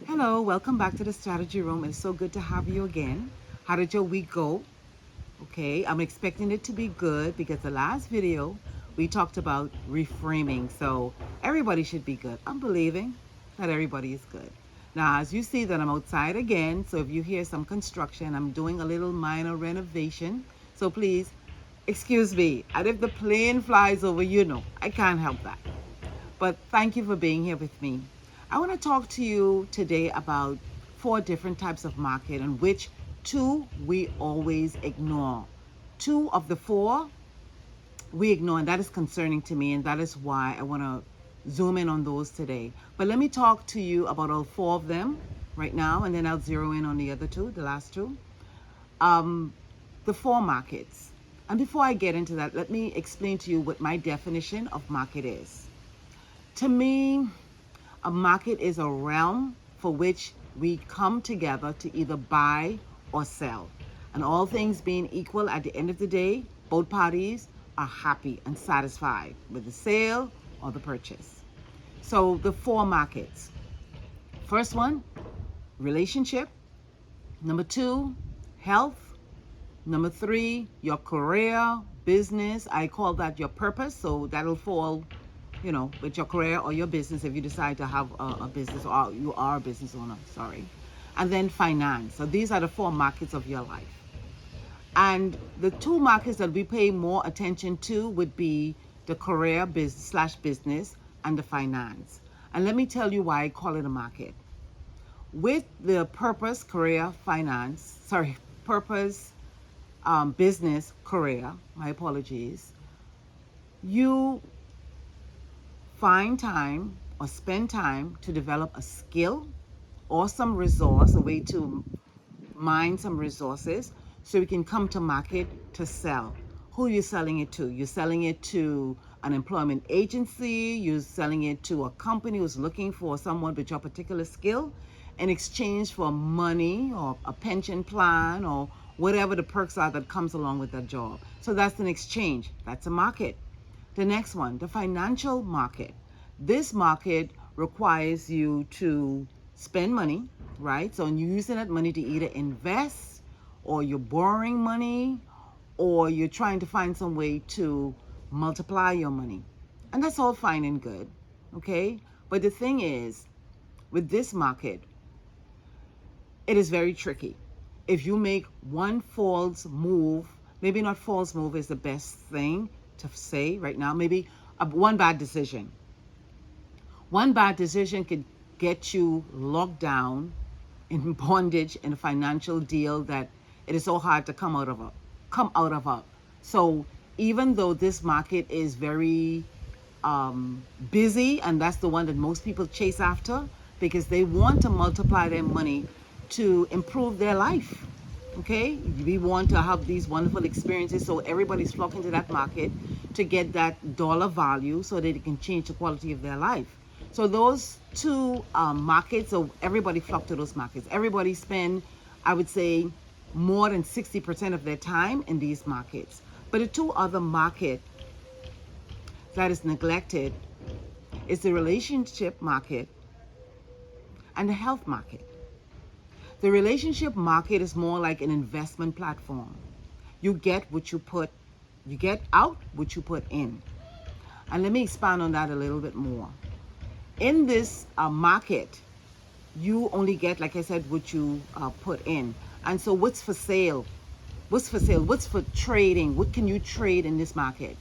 Hello, welcome back to the Strategy Room. It's so good to have you again. How did your week go? Okay, I'm expecting it to be good because the last video we talked about reframing. So everybody should be good. I'm believing that everybody is good. Now, as you see that I'm outside again, so if you hear some construction, I'm doing a little minor renovation. So please excuse me. And if the plane flies over, I can't help that. But thank you for being here with me. I want to talk to you today about four different types of market and which two we always ignore. Two of the four we ignore, and that is concerning to me, and that is why I want to zoom in on those today. But let me talk to you about all four of them right now, and then I'll zero in on the other two, the last two. Um, the four markets. And before I get into that, let me explain to you what my definition of market is. To me, a market is a realm for which we come together to either buy or sell. And all things being equal, at the end of the day, both parties are happy and satisfied with the sale or the purchase. So the four markets. First one, relationship. Number two, health. Number three, your career, business. I call that your purpose. So that'll fall with your career or your business if you decide to have a business or you are a business owner, sorry. And then finance. So these are the four markets of your life. And the two markets that we pay more attention to would be the career business and the finance. And let me tell you why I call it a market. With the purpose, career, finance, purpose, business, career, my apologies, you find time or spend time to develop a skill or some resource, a way to mine some resources so we can come to market to sell. Who are you selling it to? You're selling it to an employment agency, you're selling it to a company who's looking for someone with your particular skill in exchange for money or a pension plan or whatever the perks are that comes along with that job. So that's an exchange. That's a market. The next one, the financial market. This market requires you to spend money, right? So you're using that money to either invest or you're borrowing money or you're trying to find some way to multiply your money. And that's all fine and good, okay? But the thing is, with this market, it is very tricky. If you make one false move, maybe not false move is the best thing to say right now, maybe one bad decision. One bad decision could get you locked down in bondage in a financial deal that it is so hard to come out of a. So even though this market is very busy, and that's the one that most people chase after because they want to multiply their money to improve their life. Okay, we want to have these wonderful experiences, so everybody's flocking to that market to get that dollar value so that it can change the quality of their life. So those two markets, so everybody flock to those markets. Everybody spend, I would say, more than 60% of their time in these markets. But the two other market that is neglected is the relationship market and the health market. The relationship market is more like an investment platform. You get what you put, you get out what you put in. And let me expand on that a little bit more. In this market, you only get, like I said, what you put in. And so what's for sale? What's for sale? What's for trading? What can you trade in this market?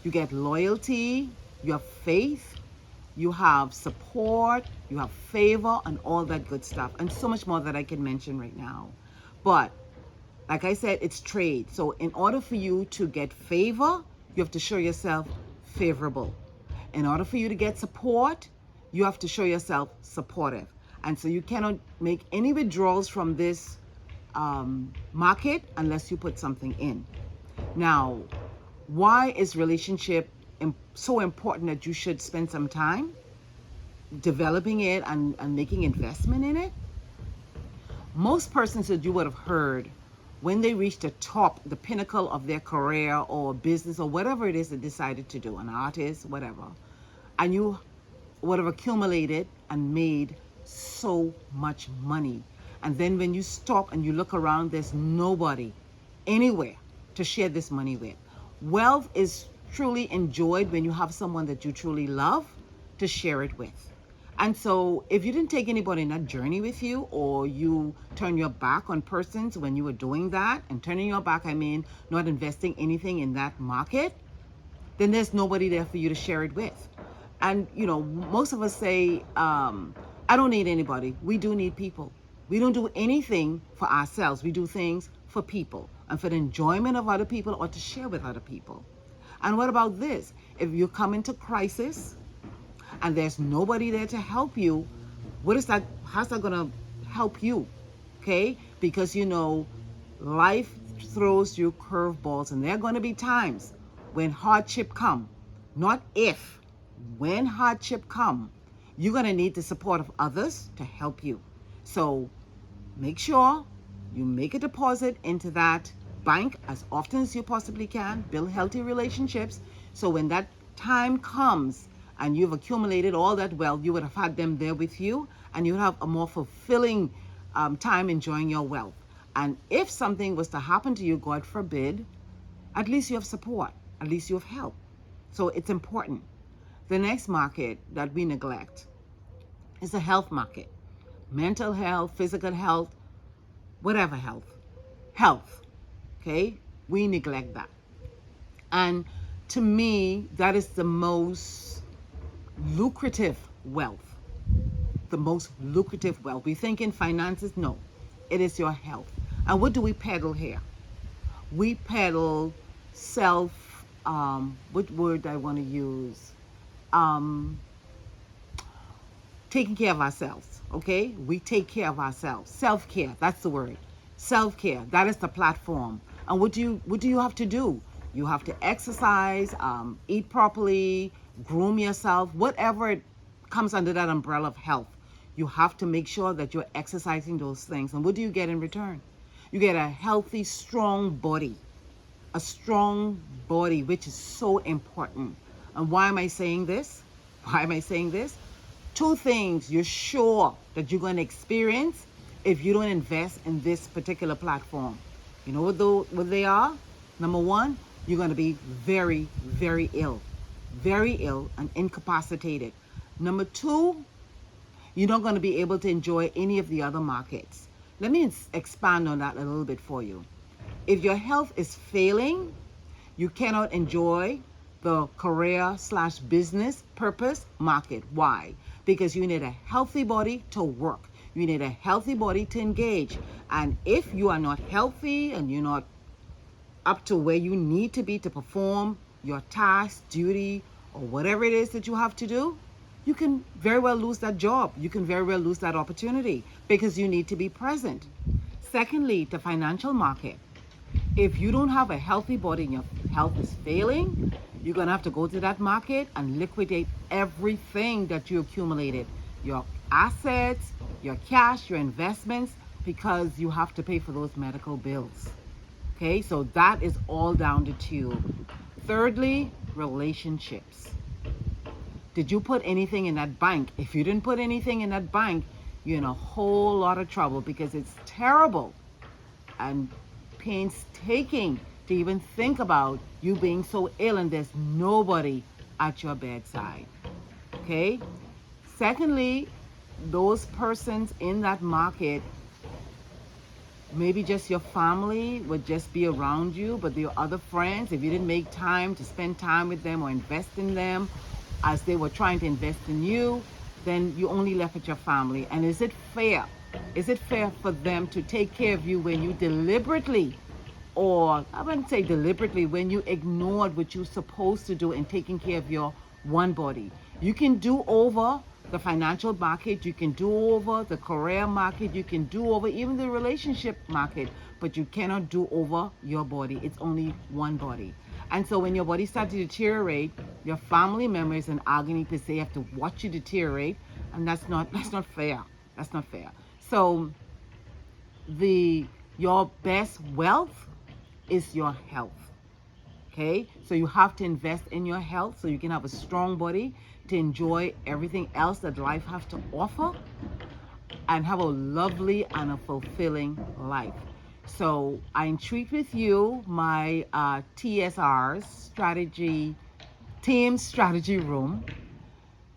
You get loyalty, you have faith, you have support, you have favor, and all that good stuff. And so much more that I can mention right now. But like I said, it's trade. So in order for you to get favor, you have to show yourself favorable. In order for you to get support, you have to show yourself supportive. And so you cannot make any withdrawals from this market unless you put something in. Now, why is relationship so important that you should spend some time developing it and making investment in it? Most persons that you would have heard when they reach the top, the pinnacle of their career or business or whatever it is they decided to do, an artist, whatever, and you would have accumulated and made so much money. And then when you stop and you look around, there's nobody anywhere to share this money with. Wealth is truly enjoyed when you have someone that you truly love to share it with. And so if you didn't take anybody in that journey with you, or you turn your back on persons when you were doing that, and turning your back, I mean not investing anything in that market, then there's nobody there for you to share it with. And, you know, most of us say, I don't need anybody. We do need people. We don't do anything for ourselves. We do things for people and for the enjoyment of other people, or to share with other people. And what about this? If you come into crisis and there's nobody there to help you, what is that? How's that going to help you? Okay? Because, you know, life throws you curveballs, and there are going to be times when hardship come. Not if. When hardship come, you're going to need the support of others to help you. So make sure you make a deposit into that bank as often as you possibly can. Build healthy relationships, so when that time comes and you've accumulated all that wealth, you would have had them there with you, and you would have a more fulfilling time enjoying your wealth. And if something was to happen to you, God forbid, at least you have support, at least you have help. So it's important. The next market that we neglect is the health market. Mental health, physical health, whatever health. Health, okay? We neglect that. And to me, that is the most lucrative wealth. The most lucrative wealth. We think in finances, no. It is your health. And what do we peddle here? We peddle self, what word I want to use? Taking care of ourselves, okay? We take care of ourselves. Self-care, that's the word. Self-care, that is the platform. And what do you have to do? You have to exercise, eat properly, groom yourself, whatever it comes under that umbrella of health. You have to make sure that you're exercising those things. And what do you get in return? You get a healthy, strong body. A strong body, which is so important. And why am I saying this? Why am I saying this? Two things you're sure that you're going to experience if you don't invest in this particular platform. You know what they are? Number one, you're going to be very, very ill. Very ill and incapacitated. Number two, you're not going to be able to enjoy any of the other markets. Let me expand on that a little bit for you. If your health is failing, you cannot enjoy the career/business purpose market. Why? Because you need a healthy body to work. You need a healthy body to engage. And if you are not healthy and you're not up to where you need to be to perform your task, duty, or whatever it is that you have to do, you can very well lose that job. You can very well lose that opportunity because you need to be present. Secondly, the financial market. If you don't have a healthy body and your health is failing, you're going to have to go to that market and liquidate everything that you accumulated. Your assets, your cash, your investments, because you have to pay for those medical bills. Okay, so that is all down the tube. Thirdly, relationships. Did you put anything in that bank? If you didn't put anything in that bank, you're in a whole lot of trouble, because it's terrible and painstaking to even think about you being so ill and there's nobody at your bedside. Okay? Secondly, those persons in that market, maybe just your family would just be around you, but your other friends, if you didn't make time to spend time with them or invest in them as they were trying to invest in you, then you only left with your family. And is it fair? Is it fair for them to take care of you when you deliberately, or I wouldn't say deliberately, when you ignored what you're supposed to do in taking care of your one body? You can do over the financial market, you can do over the career market, you can do over even the relationship market, but you cannot do over your body. It's only one body. And so when your body starts to deteriorate, your family members in agony per se have to watch you deteriorate, and that's not fair. That's not fair. So your best wealth is your health. Okay? So you have to invest in your health so you can have a strong body to enjoy everything else that life has to offer. and have a lovely and a fulfilling life. So I entreat with you my TSR's strategy, team strategy room,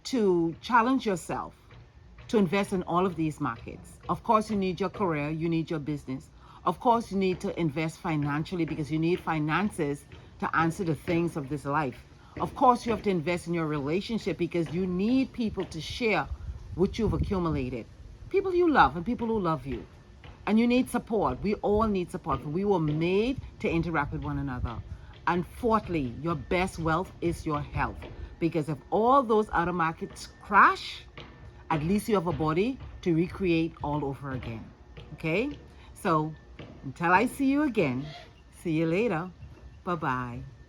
to challenge yourself to invest in all of these markets. Of course, you need your career, you need your business. Of course, you need to invest financially because you need finances to answer the things of this life. Of course, you have to invest in your relationship because you need people to share what you've accumulated. People you love and people who love you. And you need support. We all need support. We were made to interact with one another. And fourthly, your best wealth is your health. Because if all those other markets crash, at least you have a body to recreate all over again. Okay? So until I see you again, see you later. Bye bye.